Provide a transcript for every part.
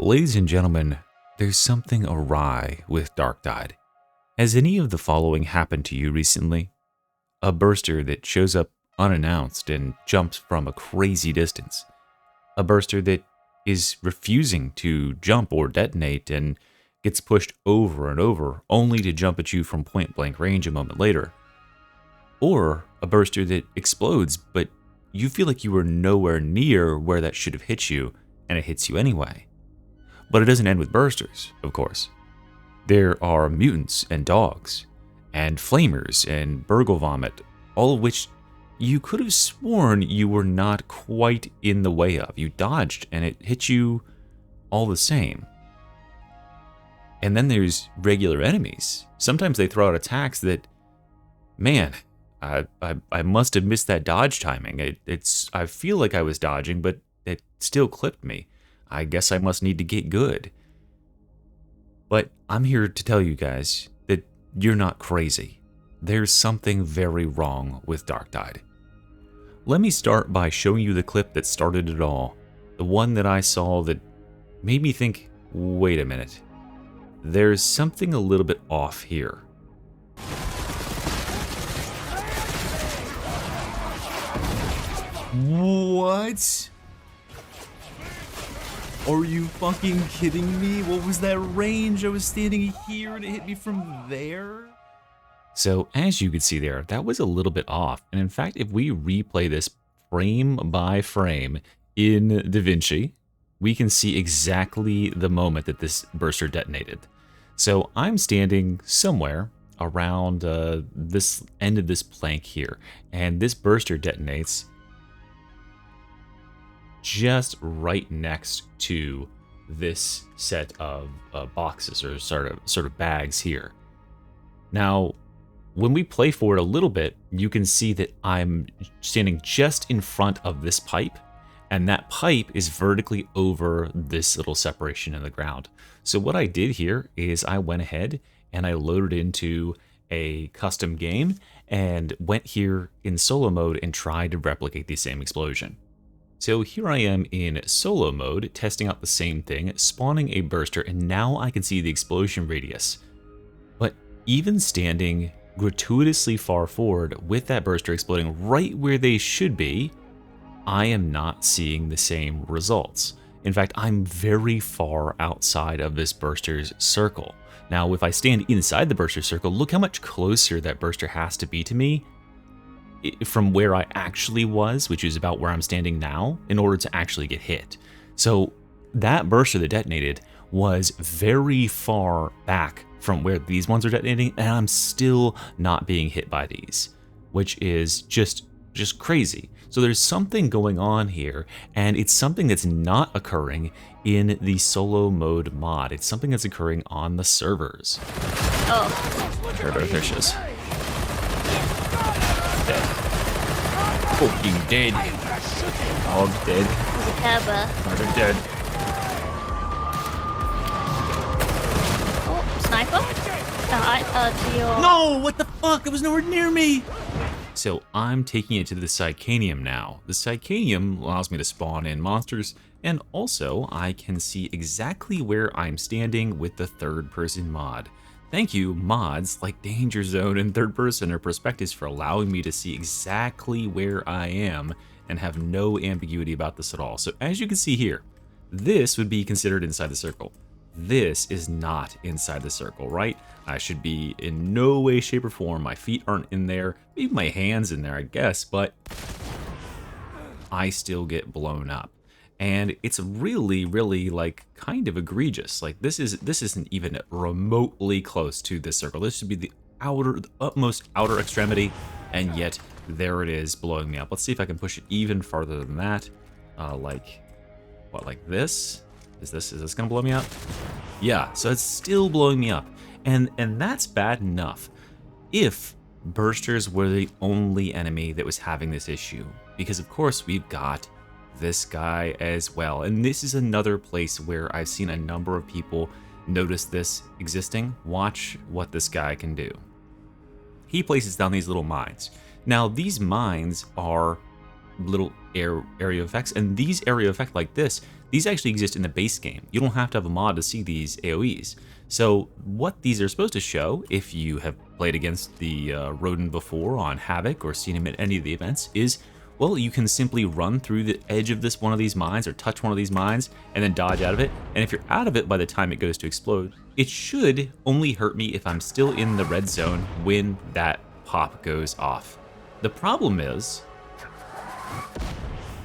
Ladies and gentlemen, there's something awry with Darktide. Has any of the following happened to you recently? A burster that shows up unannounced and jumps from a crazy distance. A burster that is refusing to jump or detonate and gets pushed over and over only to jump at you from point blank range a moment later. Or a burster that explodes, but you feel like you were nowhere near where that should have hit you, and it hits you anyway. But it doesn't end with bursters, of course. There are mutants and dogs, and flamers and burgle vomit, all of which you could have sworn you were not quite in the way of. You dodged, and it hit you all the same. And then there's regular enemies. Sometimes they throw out attacks that, man, I must have missed that dodge timing. I feel like I was dodging, but it still clipped me. I guess I must need to get good. But I'm here to tell you guys that you're not crazy. There's something very wrong with Darktide. Let me start by showing you the clip that started it all. The one that I saw that made me think, wait a minute. There's something a little bit off here. What? Are you fucking kidding me? What was that range? I was standing here and it hit me from there? So as you can see there, that was a little bit off. And in fact, if we replay this frame by frame in DaVinci, we can see exactly the moment that this burster detonated. So I'm standing somewhere around this end of this plank here, and this burster detonates just right next to this set of boxes or sort of bags here. Now, when we play forward a little bit, you can see that I'm standing just in front of this pipe, and that pipe is vertically over this little separation in the ground. So what I did here is I went ahead and I loaded into a custom game and went here in solo mode and tried to replicate the same explosion. So here I am in solo mode, testing out the same thing, spawning a burster, and now I can see the explosion radius. But even standing gratuitously far forward with that burster exploding right where they should be, I am not seeing the same results. In fact, I'm very far outside of this burster's circle. Now, if I stand inside the burster circle, look how much closer that burster has to be to me from where I actually was, which is about where I'm standing now, in order to actually get hit. So that burster that detonated was very far back from where these ones are detonating, and I'm still not being hit by these, which is just crazy. So there's something going on here, and it's something that's not occurring in the solo mode mod. It's something that's occurring on the servers. Oh. There she is. Dead. Fucking dead. All dead. Murder dead. Oh, sniper? To your... No, what the fuck? It was nowhere near me. So I'm taking it to the Psychanium now. The Psychanium allows me to spawn in monsters, and also I can see exactly where I'm standing with the third person mod. Thank you, mods like Danger Zone and third person or perspectives, for allowing me to see exactly where I am and have no ambiguity about this at all. So as you can see here, this would be considered inside the circle. This is not inside the circle, right? I should be in no way, shape, or form. My feet aren't in there. Maybe my hands in there, I guess, but I still get blown up. And it's really, really, like, kind of egregious. Like, this isn't even remotely close to this circle. This should be the utmost outer extremity, and yet there it is, blowing me up. Let's see if I can push it even farther than that. Like this? Is this gonna blow me up? Yeah, so it's still blowing me up. And that's bad enough if bursters were the only enemy that was having this issue. Because of course we've got this guy as well. And this is another place where I've seen a number of people notice this existing. Watch what this guy can do. He places down these little mines. Now these mines are little area effects, and these area effects like this, these actually exist in the base game. You don't have to have a mod to see these AoEs. So what these are supposed to show, if you have played against the Rodent before on Havoc or seen him at any of the events, is, well, you can simply run through the edge of one of these mines or touch one of these mines and then dodge out of it. And if you're out of it by the time it goes to explode, it should only hurt me if I'm still in the red zone when that pop goes off. The problem is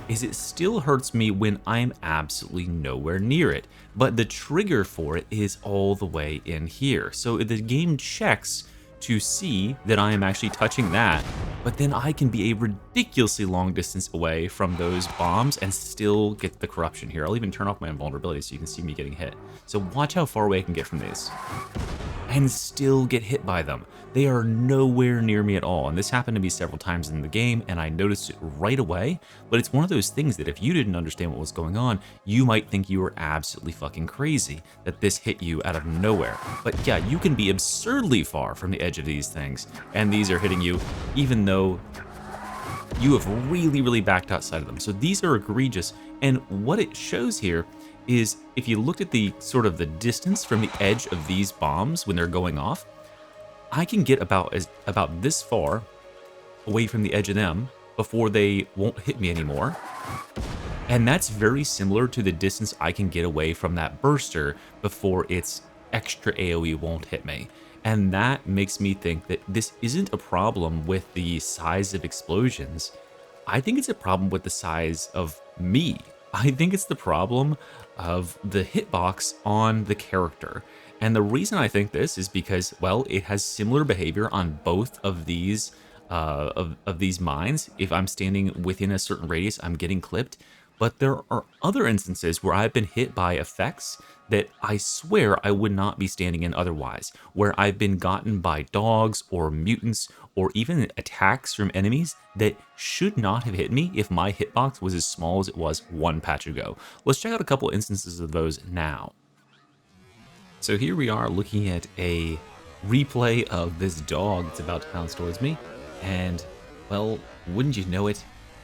it still hurts me when I'm absolutely nowhere near it, but the trigger for it is all the way in here. So the game checks to see that I am actually touching that, but then I can be a ridiculously long distance away from those bombs and still get the corruption here. I'll even turn off my invulnerability so you can see me getting hit. So watch how far away I can get from these and still get hit by them. They are nowhere near me at all, and this happened to me several times in the game, and I noticed it right away, but it's one of those things that if you didn't understand what was going on, you might think you were absolutely fucking crazy, that this hit you out of nowhere. But yeah, you can be absurdly far from the edge of these things, and these are hitting you even though you have really, really backed outside of them. So these are egregious, and what it shows here is if you looked at the sort of the distance from the edge of these bombs when they're going off, I can get about this far away from the edge of them before they won't hit me anymore. And that's very similar to the distance I can get away from that burster before its extra AoE won't hit me. And that makes me think that this isn't a problem with the size of explosions. I think it's a problem with the size of me. I think it's the problem of the hitbox on the character. And the reason I think this is because, well, it has similar behavior on both of these of these mines. If I'm standing within a certain radius, I'm getting clipped. But there are other instances where I've been hit by effects that I swear I would not be standing in otherwise, where I've been gotten by dogs or mutants or even attacks from enemies that should not have hit me if my hitbox was as small as it was one patch ago. Let's check out a couple instances of those now. So here we are looking at a replay of this dog that's about to pounce towards me, and, well, wouldn't you know it,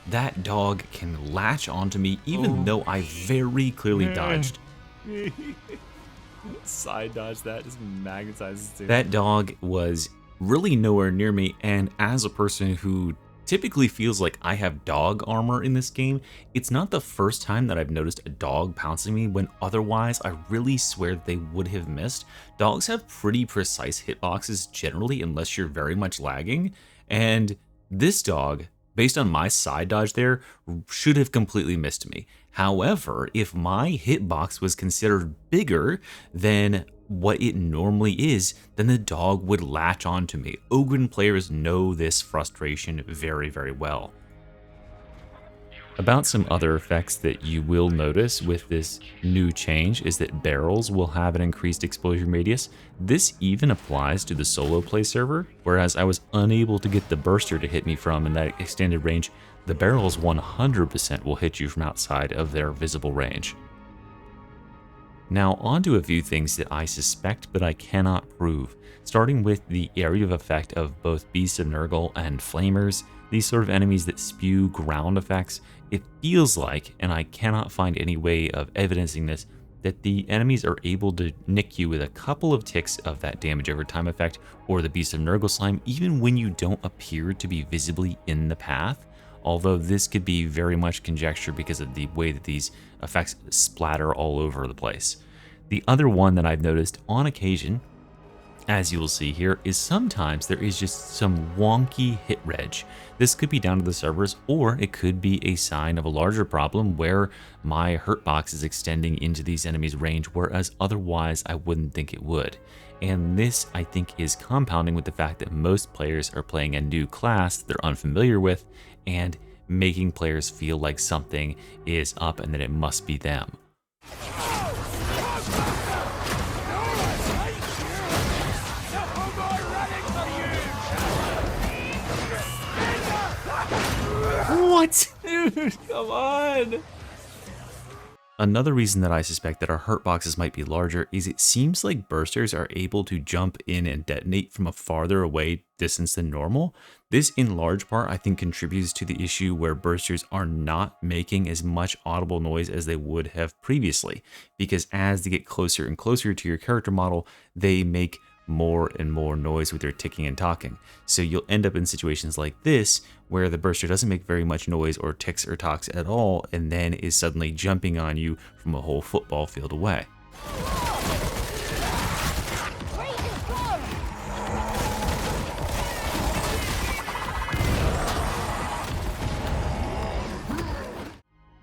that dog can latch onto me even though I very clearly dodged. Side dodge that, just magnetizes it. That dog was really nowhere near me, and as a person who typically feels like I have dog armor in this game, it's not the first time that I've noticed a dog pouncing me when otherwise I really swear that they would have missed. Dogs have pretty precise hitboxes generally unless you're very much lagging, and this dog, based on my side dodge there, should have completely missed me. However, if my hitbox was considered bigger than what it normally is, then the dog would latch onto me. Ogryn players know this frustration very, very well. About some other effects that you will notice with this new change is that barrels will have an increased explosion radius. This even applies to the solo play server, whereas I was unable to get the burster to hit me from in that extended range, the barrels 100% will hit you from outside of their visible range. Now on to a few things that I suspect but I cannot prove, starting with the area of effect of both Beasts of Nurgle and Flamers, these sort of enemies that spew ground effects. It feels like, and I cannot find any way of evidencing this, that the enemies are able to nick you with a couple of ticks of that damage over time effect or the Beast of Nurgle slime even when you don't appear to be visibly in the path, although this could be very much conjecture because of the way that these effects splatter all over the place. The other one that I've noticed on occasion, as you will see here, is sometimes there is just some wonky hit reg. This could be down to the servers, or it could be a sign of a larger problem where my hurt box is extending into these enemies' range, whereas otherwise I wouldn't think it would. And this, I think, is compounding with the fact that most players are playing a new class they're unfamiliar with, and making players feel like something is up and that it must be them. What? Dude, come on. Another reason that I suspect that our hurt boxes might be larger is it seems like bursters are able to jump in and detonate from a farther away distance than normal. This in large part I think contributes to the issue where bursters are not making as much audible noise as they would have previously, because as they get closer and closer to your character model, they make more and more noise with their ticking and talking. So you'll end up in situations like this where the burster doesn't make very much noise or ticks or talks at all, and then is suddenly jumping on you from a whole football field away.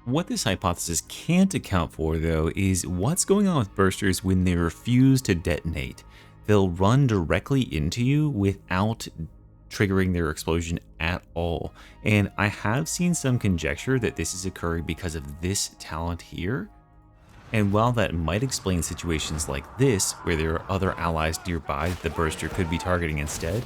What this hypothesis can't account for, though, is what's going on with bursters when they refuse to detonate. They'll run directly into you without triggering their explosion at all. And I have seen some conjecture that this is occurring because of this talent here. And while that might explain situations like this, where there are other allies nearby that the burster could be targeting instead,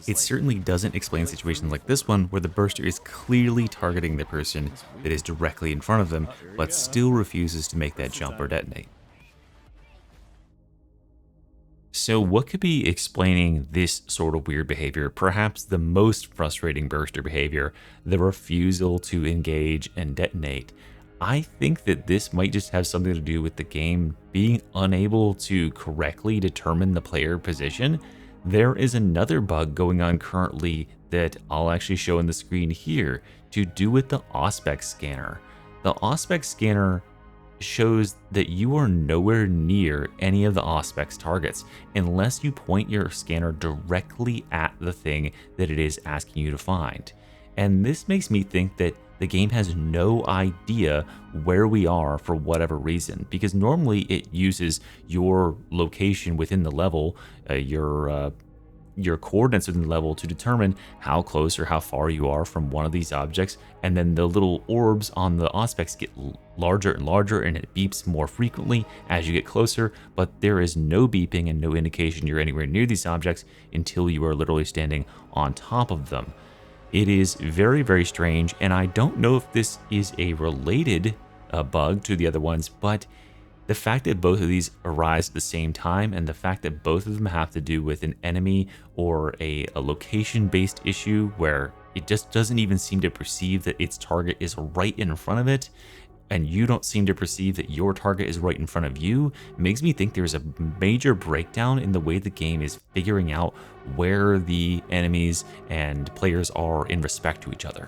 it certainly doesn't explain situations like this one where the burster is clearly targeting the person that is directly in front of them, but still refuses to make that jump or detonate. So what could be explaining this sort of weird behavior? Perhaps the most frustrating burster behavior, the refusal to engage and detonate. I think that this might just have something to do with the game being unable to correctly determine the player position. There is another bug going on currently that I'll actually show on the screen here to do with the Auspex scanner. The Auspex scanner shows that you are nowhere near any of the Auspex targets unless you point your scanner directly at the thing that it is asking you to find. And this makes me think that the game has no idea where we are for whatever reason, because normally it uses your location within the level, your coordinates within the level to determine how close or how far you are from one of these objects, and then the little orbs on the Auspex get larger and larger and it beeps more frequently as you get closer, but there is no beeping and no indication you're anywhere near these objects until you are literally standing on top of them. It is very, very strange, and I don't know if this is a related bug to the other ones, but the fact that both of these arise at the same time, and the fact that both of them have to do with an enemy or a location-based issue where it just doesn't even seem to perceive that its target is right in front of it, and you don't seem to perceive that your target is right in front of you, makes me think there's a major breakdown in the way the game is figuring out where the enemies and players are in respect to each other.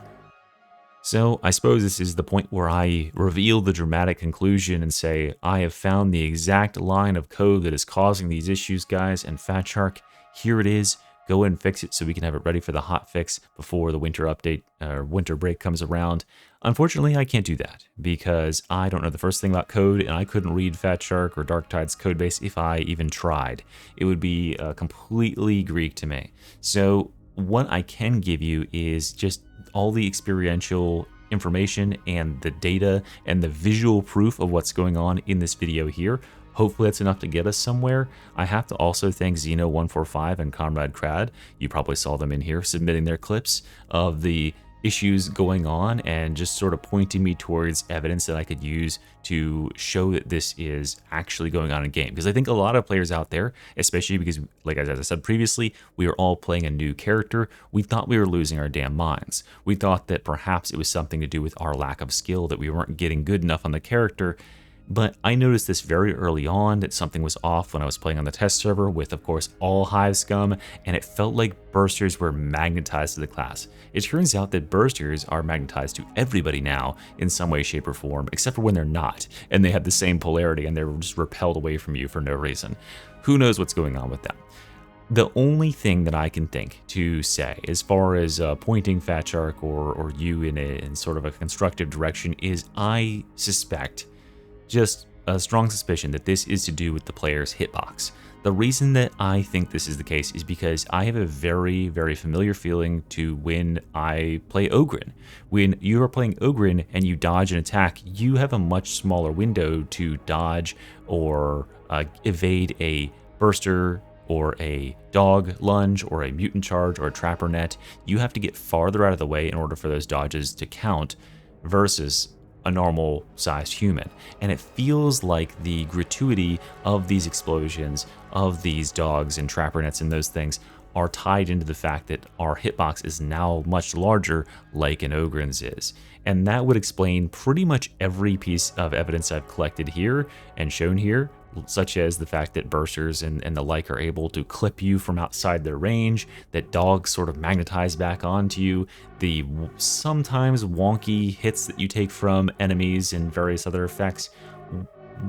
So I suppose this is the point where I reveal the dramatic conclusion and say, I have found the exact line of code that is causing these issues, guys, and Fat Shark, here it is. Go and fix it so we can have it ready for the hot fix before the winter update or winter break comes around. Unfortunately, I can't do that because I don't know the first thing about code, and I couldn't read Fat Shark or Darktide's codebase if I even tried. It would be completely Greek to me. So what I can give you is just all the experiential information and the data and the visual proof of what's going on in this video here. Hopefully that's enough to get us somewhere. I have to also thank Xeno145 and Comrade Crad. You probably saw them in here submitting their clips of the issues going on and just sort of pointing me towards evidence that I could use to show that this is actually going on in game. Because I think a lot of players out there, especially because, like as I said previously, we are all playing a new character, we thought we were losing our damn minds. We thought that perhaps it was something to do with our lack of skill, that we weren't getting good enough on the character. But I noticed this very early on, that something was off when I was playing on the test server with, of course, all Hive scum, and it felt like bursters were magnetized to the class. It turns out that bursters are magnetized to everybody now in some way, shape, or form, except for when they're not, and they have the same polarity and they're just repelled away from you for no reason. Who knows what's going on with them? The only thing that I can think to say, as far as pointing Fat Shark or you in sort of a constructive direction, is I suspect, just a strong suspicion, that this is to do with the player's hitbox. The reason that I think this is the case is because I have a very, very familiar feeling to when I play Ogryn. When you are playing Ogryn and you dodge an attack, you have a much smaller window to dodge or evade a burster or a dog lunge or a mutant charge or a trapper net, you have to get farther out of the way in order for those dodges to count versus a normal sized human. And it feels like the gratuity of these explosions, of these dogs and trapper nets and those things, are tied into the fact that our hitbox is now much larger, like an Ogren's is. And that would explain pretty much every piece of evidence I've collected here and shown here, such as the fact that bursters and the like are able to clip you from outside their range, that dogs sort of magnetize back onto you, the sometimes wonky hits that you take from enemies and various other effects.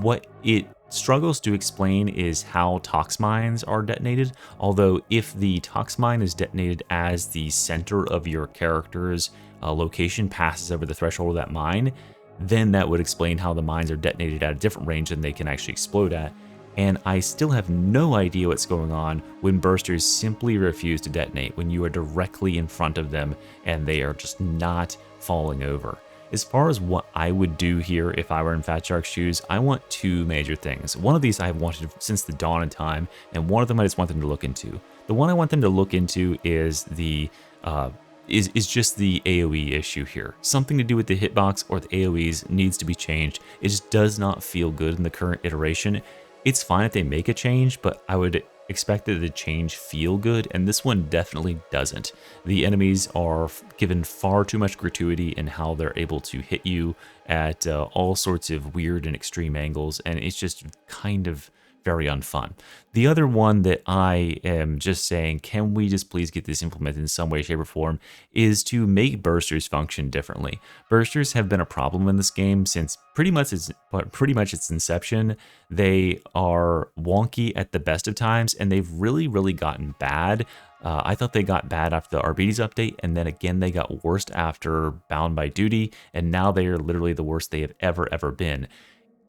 What it struggles to explain is how tox mines are detonated, although if the tox mine is detonated as the center of your character's location passes over the threshold of that mine, then that would explain how the mines are detonated at a different range than they can actually explode at. And I still have no idea what's going on when bursters simply refuse to detonate, when you are directly in front of them and they are just not falling over. As far as what I would do here if I were in Fat Shark's shoes, I want two major things. One of these I've wanted since the dawn of time, and one of them I just want them to look into. The one I want them to look into is the is just the AoE issue here. Something to do with the hitbox or the AoEs needs to be changed. It just does not feel good in the current iteration. It's fine if they make a change, but I would expect that the change feel good, and this one definitely doesn't. The enemies are given far too much gratuity in how they're able to hit you at all sorts of weird and extreme angles, and it's just kind of very unfun. The other one that I am just saying, can we just please get this implemented in some way, shape, or form, is to make bursters function differently. Bursters have been a problem in this game since pretty much its inception. They are wonky at the best of times, and they've really gotten bad. I thought they got bad after the RBD's update, and then again they got worse after Bound by Duty, and now they are literally the worst they have ever been.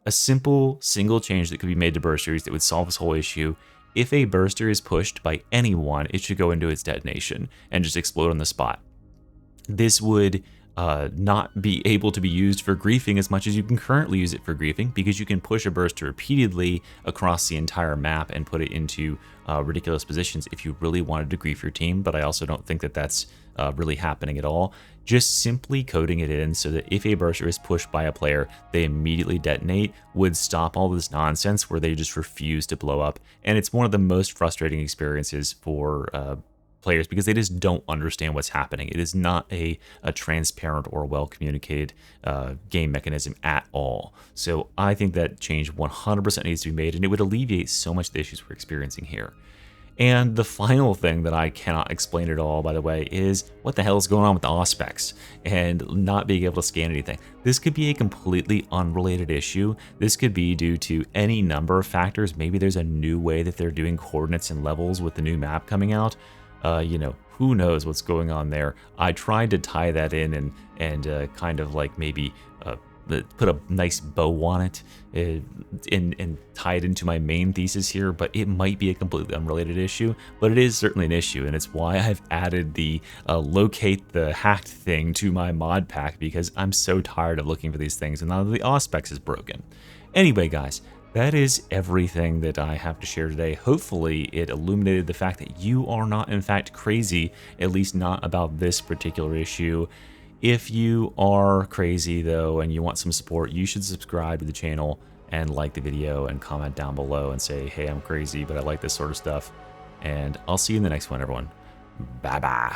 A simple single change that could be made to bursters that would solve this whole issue. If a burster is pushed by anyone, it should go into its detonation and just explode on the spot. This would not be able to be used for griefing as much as you can currently use it for griefing, because you can push a burster repeatedly across the entire map and put it into ridiculous positions if you really wanted to grief your team, but I also don't think that that's really happening at all. Just simply coding it in so that if a burster is pushed by a player, they immediately detonate would stop all this nonsense where they just refuse to blow up. And it's one of the most frustrating experiences for players because they just don't understand what's happening. It is not a transparent or well-communicated game mechanism at all. So I think that change 100% needs to be made, and it would alleviate so much of the issues we're experiencing here. And the final thing that I cannot explain at all, by the way, is what the hell is going on with the Auspex and not being able to scan anything. This could be a completely unrelated issue. This could be due to any number of factors. Maybe there's a new way that they're doing coordinates and levels with the new map coming out. Who knows what's going on there. I tried to tie that in and kind of like maybe put a nice bow on it and tie it into my main thesis here, but it might be a completely unrelated issue, but it is certainly an issue, and it's why I've added the locate the hacked thing to my mod pack, because I'm so tired of looking for these things, and now the Auspex is broken. Anyway, guys, that is everything that I have to share today. Hopefully it illuminated the fact that you are not in fact crazy, at least not about this particular issue. If you are crazy though and you want some support, you should subscribe to the channel and like the video and comment down below and say, hey, I'm crazy, but I like this sort of stuff. And I'll see you in the next one, everyone. Bye bye.